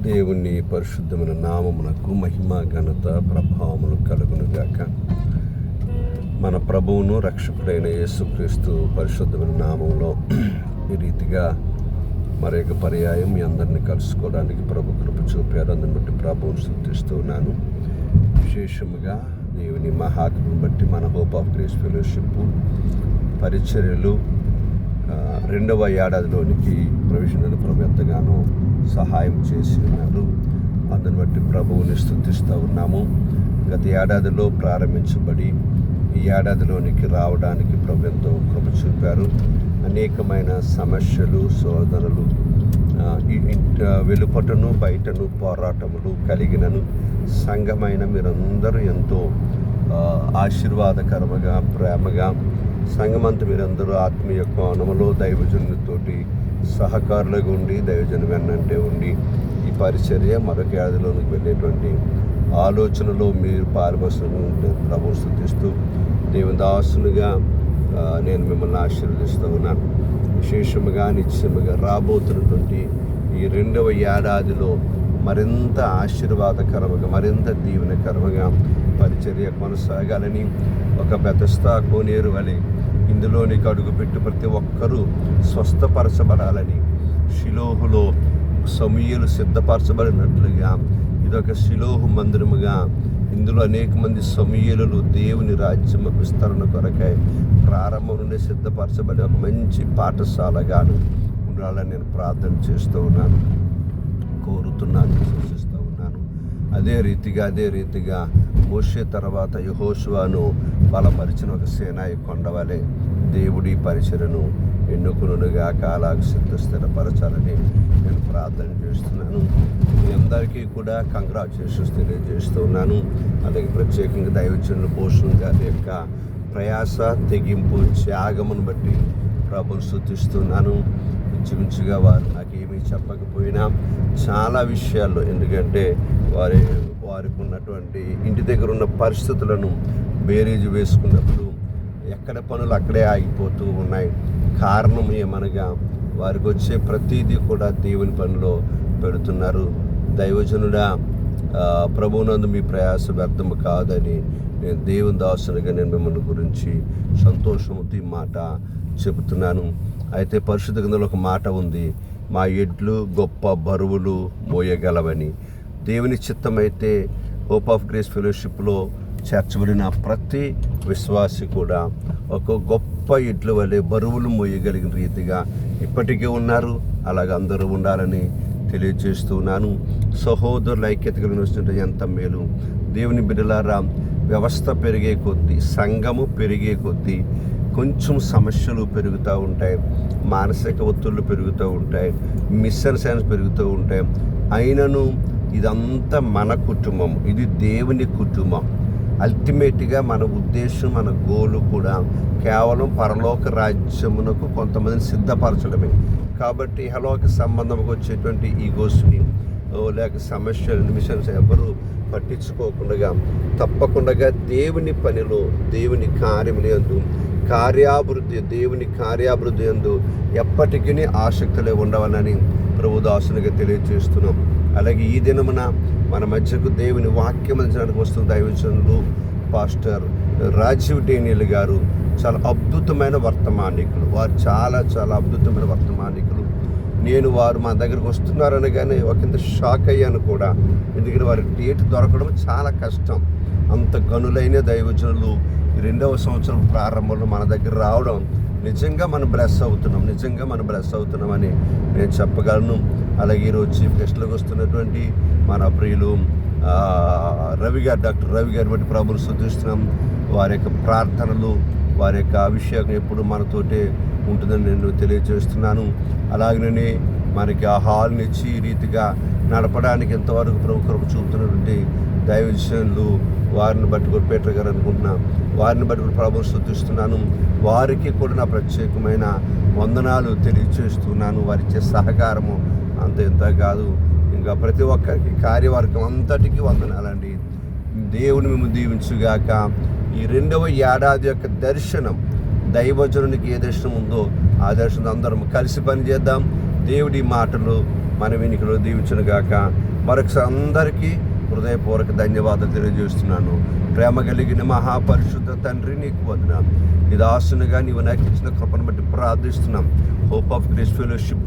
దేవుని పరిశుద్ధమైన నామమునకు మహిమ ఘనత ప్రభావములు కలుగునుగాక. మన ప్రభువును రక్షకుడైన యేసుక్రీస్తు పరిశుద్ధమైన నామంలో ఈ రీతిగా మరొక పర్యాయం మీ అందరినీ కలుసుకోవడానికి ప్రభు కృప చూపారు. అందుని బట్టి ప్రభువును స్తుతిస్తూ ఉన్నాను. విశేషముగా దేవుని మహాకృపను బట్టి మన హోప్ ఆఫ్ గ్రేస్ ఫెలోషిప్ పరిచర్యలు 2వ ఏడాదిలోనికి ప్రవేశించిన ప్రభు ఎంతగానో సహాయం చేసి ఉన్నారు. అందుని బట్టి ప్రభువుని స్తుతిస్తూ ఉన్నాము. గత ఏడాదిలో ప్రారంభించబడి ఈ ఏడాదిలోనికి రావడానికి ప్రభు ఎంతో కృప చూపారు. అనేకమైన సమస్యలు, శోధనలు, వెలుపటను బయటను పోరాటములు కలిగినను సంఘమైన మీరందరూ ఎంతో ఆశీర్వాదకరముగా, ప్రేమగా సంఘమంతా మీరందరూ ఆత్మీయ కోణములో దైవజనులతోటి సహకారులుగా ఉండి, దైవజను వెన్నంటే ఉండి ఈ పరిచర్య మరొక ఏడాదిలోనికి వెళ్ళేటువంటి ఆలోచనలో మీరు పాల్గొని ప్రభువు స్తుతిస్తూ దేవుని దాసునిగా నేను మిమ్మల్ని ఆశీర్వదిస్తూ ఉన్నాను. విశేషముగా నిశ్చయముగా రాబోతున్నటువంటి ఈ 2వ ఏడాదిలో మరింత ఆశీర్వాదకరముగా, మరింత దీవెనకరముగా పరిచర్య కొనసాగాలని, ఒక బెతస్తా కోనేరు వలె ఇందులోనికి అడుగుపెట్టి ప్రతి ఒక్కరూ స్వస్థపరచబడాలని, షిలోహులో సమూయేలు సిద్ధపరచబడినట్లుగా ఇదొక షిలోహు మందిరముగా ఇందులో అనేక మంది సమూయేలులు దేవుని రాజ్యం విస్తరణ కొరకై ప్రారంభం నుండి సిద్ధపరచబడి ఒక మంచి పాఠశాలగాను ఉండాలని నేను ప్రార్థన చేస్తూ ఉన్నాను, కోరుతున్నాను, సూచిస్తూ ఉన్నాను. అదే రీతిగా మోషే తర్వాత యెహోషువను బలపరిచిన ఒక సేనాయి కొండవలే దేవుడి పరిచర్యను ఎన్నుకునుగా కాలాకు స్థిరపరచాలని నేను ప్రార్థన చేస్తున్నాను. మీ అందరికీ కూడా కంగ్రాచులేషన్స్ తెలియజేస్తూ ఉన్నాను. అలాగే ప్రత్యేకంగా దైవజనుల పోషణ గారి యొక్క ప్రయాస, తెగింపు, త్యాగమును బట్టి ప్రభువును స్తుతిస్తున్నాను. ఇంచుమించుగా వారు నాకేమీ చెప్పకపోయినా చాలా విషయాల్లో, ఎందుకంటే వారికి ఉన్నటువంటి ఇంటి దగ్గర ఉన్న పరిస్థితులను బేరీజు వేసుకున్నప్పుడు ఎక్కడ పనులు అక్కడే ఆగిపోతూ ఉన్నాయి. కారణం ఏమనగా వారికి వచ్చే ప్రతిదీ కూడా దేవుని పనిలో పెడుతున్నారు. దైవజనుడా, ప్రభువునందు మీ ప్రయాస వ్యర్థము కాదని నేను దేవుని దాసునిగా నేను మిమ్మల్ని గురించి సంతోషముతో ఈ మాట చెబుతున్నాను. అయితే పరిశుద్ధ గ్రంథంలో ఒక మాట ఉంది, మా ఎడ్లు గొప్ప బరువులు మోయగలవని. దేవుని చిత్తమైతే హోప్ ఆఫ్ గ్రేస్ ఫెలోషిప్లో చేర్చబడిన ప్రతి విశ్వాసి కూడా ఒక గొప్ప ఎడ్ల వలె బరువులు మోయగలిగిన రీతిగా ఇప్పటికీ ఉన్నారు. అలాగ అందరూ ఉండాలని తెలియజేస్తున్నాను. సహోదరుల ఐక్యత కలిగిన వస్తుంటే ఎంత మేలు. దేవుని బిడ్డలారా, వ్యవస్థ పెరిగే కొద్దీ, సంఘము పెరిగే కొద్దీ కొంచెం సమస్యలు పెరుగుతూ ఉంటాయి, మానసిక ఒత్తిళ్ళు పెరుగుతూ ఉంటాయి, మిస్అండర్స్టాండింగ్స్ పెరుగుతూ ఉంటాయి. అయినను ఇదంతా మన కుటుంబం, ఇది దేవుని కుటుంబం. అల్టిమేట్గా మన ఉద్దేశం, మన గోలు కూడా కేవలం పరలోక రాజ్యమునకు కొంతమందిని సిద్ధపరచడమే. కాబట్టి ఇహలోక సంబంధంగా వచ్చేటువంటి ఈగోస్ని లేక సమస్యలు, మిషన్స్ ఎవరు పట్టించుకోకుండా తప్పకుండా దేవుని పనిలో, దేవుని కార్యములందు దేవుని కార్యాభివృద్ధి యందు ఎప్పటికీ ఆసక్తులే ఉండవాలని ప్రభుదాసునిగా తెలియజేస్తున్నాం. అలాగే ఈ దినమున మన మధ్యకు దేవుని వాక్యం అందించడానికి వస్తున్న దైవజనులు పాస్టర్ రాజీవ్ డేనియల్ గారు చాలా అద్భుతమైన వర్తమానికులు. వారు చాలా అద్భుతమైన వర్తమానికులు. నేను వారు మా దగ్గరకు వస్తున్నారనగానే ఒకంత షాక్ అయ్యాను కూడా, ఎందుకంటే వారి డేట్ దొరకడం చాలా కష్టం. అంత గనులైన దైవజనులు 2వ సంవత్సరం ప్రారంభంలో మన దగ్గర రావడం నిజంగా మనం బ్లెస్ అవుతున్నామని నేను చెప్పగలను. అలాగే ఈరోజు చీఫ్ గెస్ట్లకు వస్తున్నటువంటి మన ప్రియులు డాక్టర్ రవి గారి బట్టి ప్రభువును స్తుతిస్తున్నాం. వారి యొక్క ప్రార్థనలు, వారి యొక్క అభిషేకం ఎప్పుడు మనతోటే ఉంటుందని నేను తెలియజేస్తున్నాను. అలాగనే మనకి ఆ హాల్ని ఇచ్చి ఈ రీతిగా నడపడానికి ఎంతవరకు ప్రభు కృప చూపుతున్నటువంటి దైవజనులు, వారిని బట్టి కూడా పీటర్ గారు అనుకుంటున్నాం, వారిని బట్టి కూడా ప్రభువును స్తుతిస్తున్నాను. వారికి కూడా నా ప్రత్యేకమైన వందనాలు తెలియజేస్తున్నాను. వారిచ్చే సహకారము అంత ఎంత కాదు, ఇంకా ప్రతి ఒక్కరికి కార్యవర్గం అంతటికీ వందనాలండి. దేవుని మిమ్మల్ని దీవించుగాక. ఈ 2వ ఏడాది యొక్క దర్శనం, దైవజనునికి ఏ దర్శనం ఉందో ఆ దర్శనం అందరం కలిసి పనిచేద్దాం. దేవుడి మాటలు మన వినికిలో దీవించునుగాక. మరొకసారి అందరికీ హృదయపూర్వక ధన్యవాదాలు తెలియజేస్తున్నాను. ప్రేమ కలిగిన మహాపరిశుద్ధ తండ్రి, నీకు వందనాలు. నీ దాసునిగా నీవు నాకు ఇచ్చిన కృపను బట్టి ప్రార్థిస్తున్నాం. హోప్ ఆఫ్ గ్రేస్ ఫెలోషిప్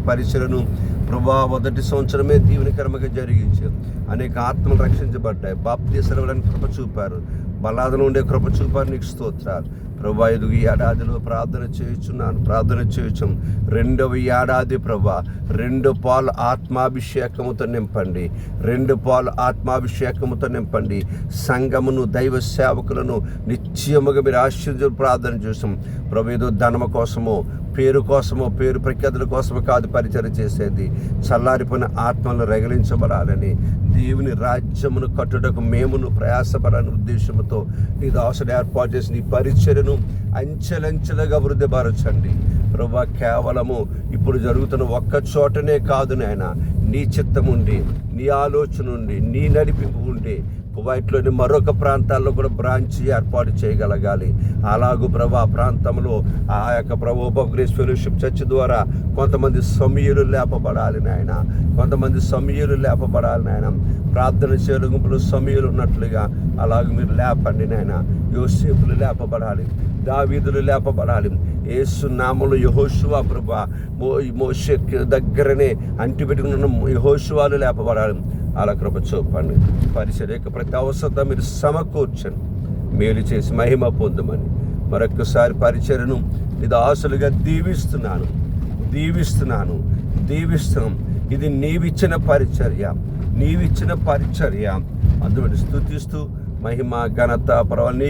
పరిచయను ప్రభా మొదటి సంవత్సరమే దీవెనకరంగా జరిగించారు. అనేక ఆత్మలు రక్షించబడ్డాయి. బాప్తీసాలను కృప చూపారు. బలాదన ఉండే కృప చూపారు. నీకు స్తోత్రాలు ప్రభా. ఈ ఏడాదిలో ప్రార్థన చేయొచ్చు. రెండవ ఏడాది ప్రభా, 2 పాలు ఆత్మాభిషేకముతో నింపండి. సంఘమును, దైవ సేవకులను నిత్యముగా మీరు ఆశీర్వదించి ప్రార్థన చేసాం ప్రభు. ఏదో ధనము కోసమో, పేరు కోసమో, పేరు ప్రఖ్యాతుల కోసమో కాదు పరిచయం చేసేది. చల్లారిపోయిన ఆత్మలను రగిలించబడాలని, దేవుని రాజ్యమును కట్టుటకు మేమును ప్రయాసపడాలని ఉద్దేశంతో నీ దాసుడు ఏర్పాటు చేసిన ఈ పరిచర్యను అంచెలంచెలుగా వృద్ధిపరచండి ప్రభా. కేవలము ఇప్పుడు జరుగుతున్న ఒక్క చోటనే కాదు నాయన, నీ చిత్తం ఉండి, నీ ఆలోచన ఉండి, నీ నడిపింపు ఉండి కువైట్లోని మరొక ప్రాంతాల్లో కూడా బ్రాంచ్ ఏర్పాటు చేయగలగాలి. అలాగూ ప్రభా ఆ ప్రాంతంలో ఆ యొక్క ప్రభు Hope of Grace Fellowship Church ద్వారా కొంతమంది సమీయులు లేపబడాలి నాయన. ప్రార్థన చేయడం గుంపులు సమీయులు ఉన్నట్లుగా అలాగే మీరు లేపండి నాయన. యోసేపులు లేపబడాలి, దావీదులు లేపబడాలి. యేసు నామములో యెహోషువ ప్రభా, మోషే దగ్గరనే అంటిపెట్టుకున్న యెహోషువాలు లేపబడాలి. అలా కృప చూపండి. పరిచర్య యొక్క ప్రతి అవసరత మీరు సమకూర్చండి. మేలు చేసి మహిమ పొందమని మరొక్కసారి పరిచర్యను ఇది ఆశలుగా దీవిస్తున్నాం. ఇది నీవిచ్చిన పరిచర్య. అందువల్ల స్తుతిస్తూ మహిమ ఘనత పర్వాలని